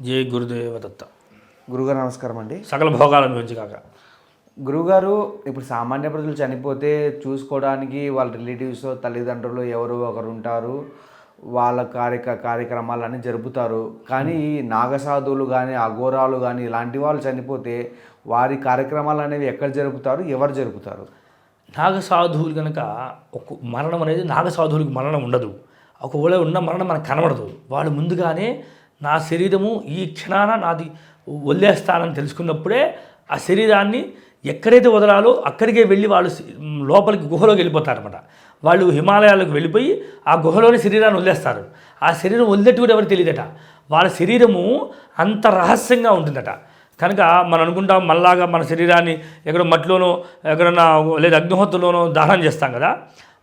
జై గురుదేవ దత్త. గురుగారు నమస్కారం అండి. సకల భోగాల నుంచి కాక. గురుగారు, ఇప్పుడు సామాన్య ప్రజలు చనిపోతే చూసుకోవడానికి వాళ్ళ రిలేటివ్స్ తల్లిదండ్రులు ఎవరో ఒకరు ఉంటారు, వాళ్ళ కార్యక్రమాలన్నీ జరుపుతారు. కానీ ఈ నాగసాధువులు కానీ అఘోరాలు కానీ ఇలాంటి వాళ్ళు చనిపోతే వారి కార్యక్రమాలు అనేవి ఎక్కడ జరుపుతారు, ఎవరు జరుపుతారు? నాగసాధువులు కనుక ఒక మరణం అనేది నాగసాధువులకు మరణం ఉండదు. ఒకవేళ ఉన్న మరణం మనకు కనబడదు. వాళ్ళు ముందుగానే నా శరీరము ఈ క్షణాన నాది వదిలేస్తానని తెలుసుకున్నప్పుడే ఆ శరీరాన్ని ఎక్కడైతే వదలాలో అక్కడికే వెళ్ళి వాళ్ళు లోపలికి గుహలోకి వెళ్ళిపోతారన్నమాట. వాళ్ళు హిమాలయాలకు వెళ్ళిపోయి ఆ గుహలోని శరీరాన్ని వదిలేస్తారు. ఆ శరీరం వదిలేట్టు కూడా ఎవరు తెలియదట. వాళ్ళ శరీరము అంత రహస్యంగా ఉంటుందట. కనుక మనం అనుకుంటాం మళ్ళాగా మన శరీరాన్ని ఎక్కడో మట్టిలోనో ఎక్కడన్నా లేదా అగ్నిహోత్రలోనో దహనం చేస్తాం కదా.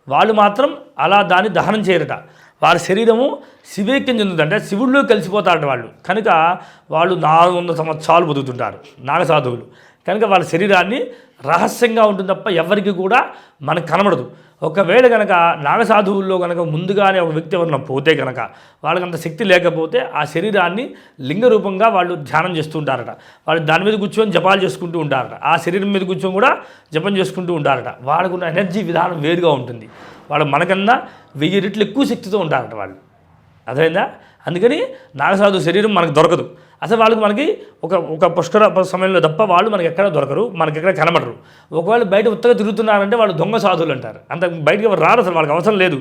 వాళ్ళు మాత్రం అలా దాన్ని దహనం చేయరట. వారి శరీరము శివైక్యం చెందుతుందంటే శివుడిలో కలిసిపోతారట వాళ్ళు. కనుక వాళ్ళు 400 సంవత్సరాలు బతుకుతుంటారు నాగసాధువులు. కనుక వాళ్ళ శరీరాన్ని రహస్యంగా ఉంటుంది తప్ప ఎవరికి కూడా మనకు కనబడదు. ఒకవేళ కనుక నాగసాధువుల్లో కనుక ముందుగానే ఒక వ్యక్తి ఎవరైనా పోతే కనుక వాళ్ళకి అంత శక్తి లేకపోతే ఆ శరీరాన్ని లింగ రూపంగా వాళ్ళు ధ్యానం చేస్తూ ఉంటారట. వాళ్ళు దాని మీద కూర్చొని జపాలు చేసుకుంటూ ఉంటారట. ఆ శరీరం మీద కూర్చొని కూడా జపం చేసుకుంటూ ఉంటారట. వాళ్ళకున్న ఎనర్జీ విధానం వేరుగా ఉంటుంది. వాళ్ళు మనకన్నా 1000 రెట్లు ఎక్కువ శక్తితో ఉంటారట వాళ్ళు. అర్థమైందా? అందుకని నాగసాధు శరీరం మనకు దొరకదు. అసలు మనకి ఒక పుష్కర సమయంలో తప్ప వాళ్ళు మనకి ఎక్కడ దొరకరు, మనకి ఎక్కడ కనబడరు. ఒకవేళ బయట ఉత్తగా తిరుగుతున్నారంటే వాళ్ళు దొంగ సాధువులు అంటారు. అంత బయటకి రారు, అసలు వాళ్ళకి అవసరం లేదు.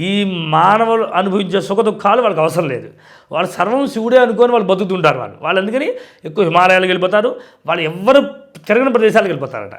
ఈ మానవులు అనుభవించే సుఖ దుఃఖాలు వాళ్ళకి అవసరం లేదు. వాళ్ళు సర్వం శివుడే అనుకొని వాళ్ళు బతుకుతుంటారు. వాళ్ళు అందుకని ఎక్కువ హిమాలయాలకు వెళ్ళిపోతారు. వాళ్ళు ఎవ్వరు తిరగని ప్రదేశాలకు వెళ్ళిపోతారట.